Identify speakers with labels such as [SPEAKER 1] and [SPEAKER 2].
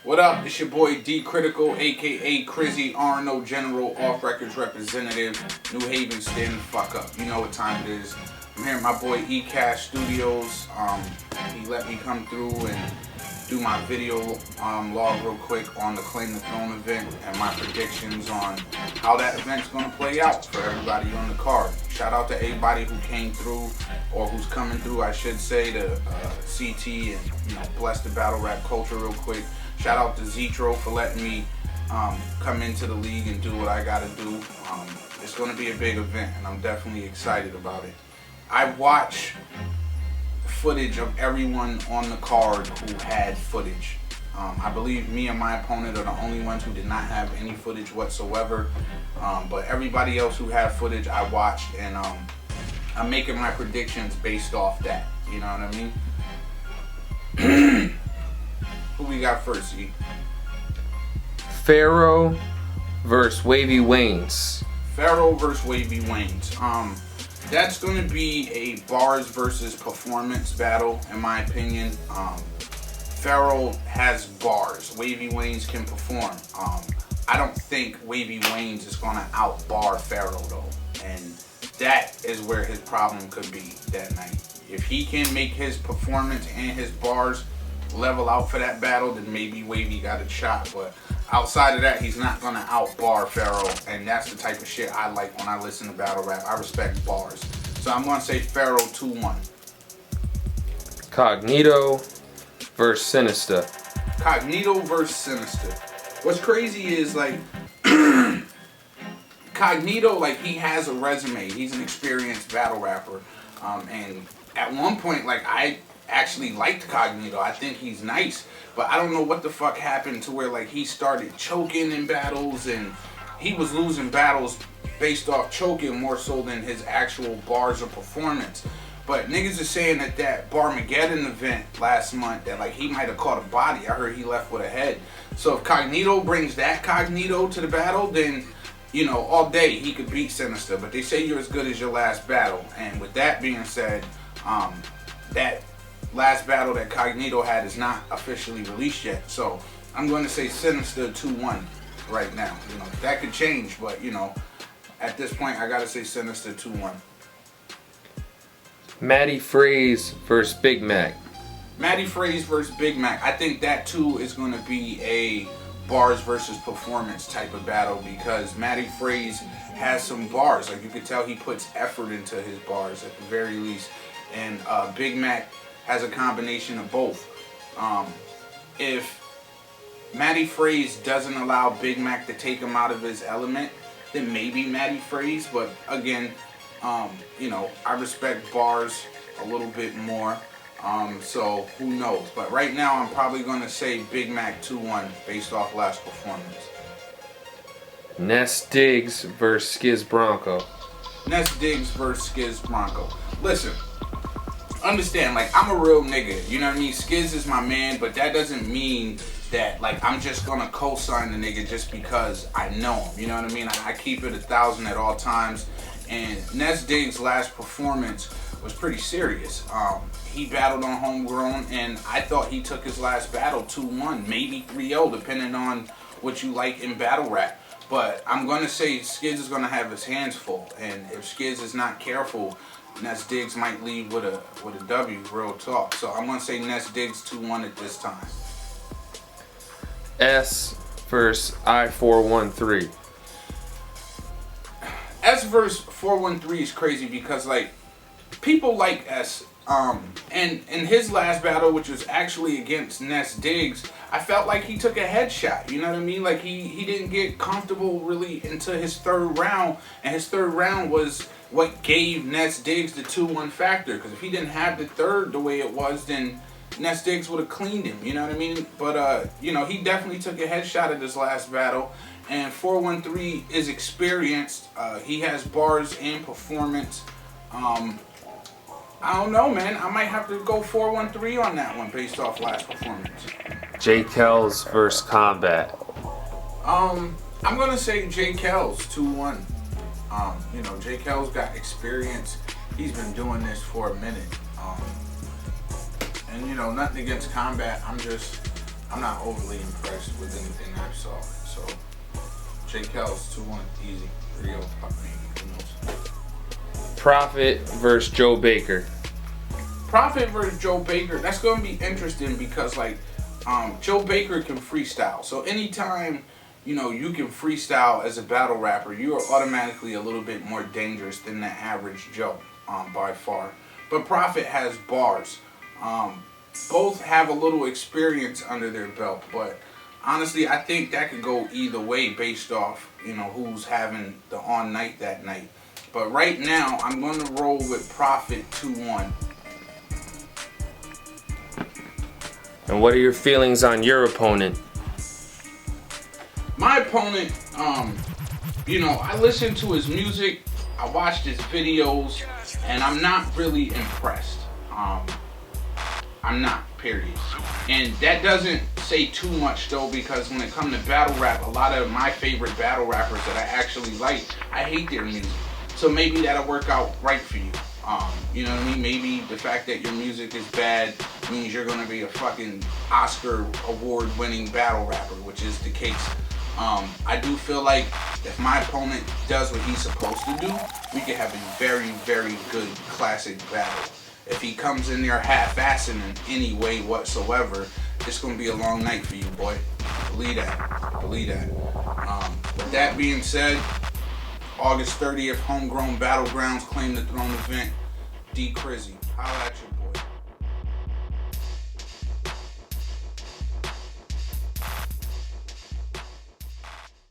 [SPEAKER 1] What up? It's your boy D Critical, aka Crizzy Arno, General Off Records Representative, New Haven. Stand the fuck up. You know what time it is. I'm here at my boy eCash Studios. He let me come through and do my video log real quick on the Claim the Throne event and my predictions on how that event's gonna play out for everybody on the card. Shout out to everybody who came through, or who's coming through, I should say, to CT and bless the battle rap culture real quick. Shout out to Zetro for letting me come into the league and do what I gotta do. It's gonna be a big event, and I'm definitely excited about it. I watch footage of everyone on the card who had footage. I believe me and my opponent are the only ones who did not have any footage whatsoever. But everybody else who had footage, I watched, and I'm making my predictions based off that. You know what I mean? Who we got first, E?
[SPEAKER 2] Pharaoh versus Wavy Waynes.
[SPEAKER 1] Pharaoh versus Wavy Waynes. That's going to be a bars versus performance battle, in my opinion. Pharaoh has bars. Wavy Waynes can perform. I don't think Wavy Waynes is going to outbar Pharaoh, though. And that is where his problem could be that night. If he can make his performance and his bars level out for that battle, then maybe Wavy got a shot. But outside of that, he's not gonna outbar Pharaoh, and that's the type of shit I like when I listen to battle rap. I respect bars. So I'm gonna say Pharaoh 2-1.
[SPEAKER 2] Cognito versus Sinister.
[SPEAKER 1] Cognito versus Sinister. What's crazy is, like, Cognito, like, he has a resume. He's an experienced battle rapper. And at one point, like, I actually liked Cognito. I think he's nice, but I don't know what the fuck happened to where, like, he started choking in battles, and he was losing battles based off choking more so than his actual bars or performance. But niggas are saying that Barmageddon event last month, that, like, he might have caught a body. I heard he left with a head. So if Cognito brings that Cognito to the battle, then, all day he could beat Sinister. But they say you're as good as your last battle. And with that being said, that last battle that Cognito had is not officially released yet. So I'm going to say Sinister 2-1 right now. That could change, but, at this point, I got to say Sinister 2-1.
[SPEAKER 2] Matty Fraze versus Big Mac.
[SPEAKER 1] Matty Fraze versus Big Mac. I think that, too, is going to be a bars versus performance type of battle, because Matty Fraze has some bars. Like, you could tell he puts effort into his bars at the very least. And Big Mac has a combination of both. If Matty Fraze doesn't allow Big Mac to take him out of his element, then maybe Matty Fraze. But again, I respect bars a little bit more. So who knows? But right now, I'm probably going to say Big Mac 2-1 based off last performance.
[SPEAKER 2] Ness Diggs versus Skiz Bronco.
[SPEAKER 1] Ness Diggs versus Skiz Bronco. Listen. Understand, like, I'm a real nigga, you know what I mean? Skiz is my man, but that doesn't mean that, like, I'm just gonna co-sign the nigga just because I know him, you know what I mean? I keep it 1,000 at all times, and Ness Diggs' last performance was pretty serious. He battled on Homegrown, and I thought he took his last battle 2-1, maybe 3-0, depending on what you like in battle rap. But I'm gonna say Skiz is gonna have his hands full, and if Skiz is not careful, Ness Diggs might leave with a W, real talk. So I'm going to say Ness Diggs 2-1 at this time.
[SPEAKER 2] S versus I-413.
[SPEAKER 1] S versus 413 is crazy because, like, people like S. And in his last battle, which was actually against Ness Diggs, I felt like he took a headshot. You know what I mean? Like, he didn't get comfortable really into his third round. And his third round was what gave Ness Diggs the 2-1 factor. Because if he didn't have the third the way it was, then Ness Diggs would have cleaned him. You know what I mean? But, he definitely took a headshot at his last battle. And 413 is experienced. He has bars and performance. I don't know, man. I might have to go 413 on that one based off last performance.
[SPEAKER 2] J. Kells versus Combat.
[SPEAKER 1] I'm gonna say J. Kells 2-1. J. Kells got experience. He's been doing this for a minute. And nothing against Combat. I'm just I'm not overly impressed with anything I saw. So Jay Kells 2-1, easy. 3-0, maybe. Who knows?
[SPEAKER 2] Prophet versus Joe Baker.
[SPEAKER 1] Prophet versus Joe Baker. That's gonna be interesting because like Joe Baker can freestyle. So anytime you can freestyle as a battle rapper, you are automatically a little bit more dangerous than the average Joe, by far. But Prophet has bars. Both have a little experience under their belt, but honestly, I think that could go either way based off, who's having the on night that night. But right now, I'm going to roll with Prophet 2-1.
[SPEAKER 2] And what are your feelings on your opponent?
[SPEAKER 1] My opponent, I listened to his music, I watched his videos, and I'm not really impressed. I'm not, period. And that doesn't say too much though, because when it comes to battle rap, a lot of my favorite battle rappers that I actually like, I hate their music. So maybe that'll work out right for you. You know what I mean? Maybe the fact that your music is bad means you're gonna be a fucking Oscar award winning battle rapper, which is the case. I do feel like if my opponent does what he's supposed to do, we could have a very, very good classic battle. If he comes in there half-assing in any way whatsoever, it's going to be a long night for you, boy. Believe that. Believe that. With that being said, August 30th, Homegrown Battlegrounds Claim the Throne event. D Crizzy. Holla at your boy.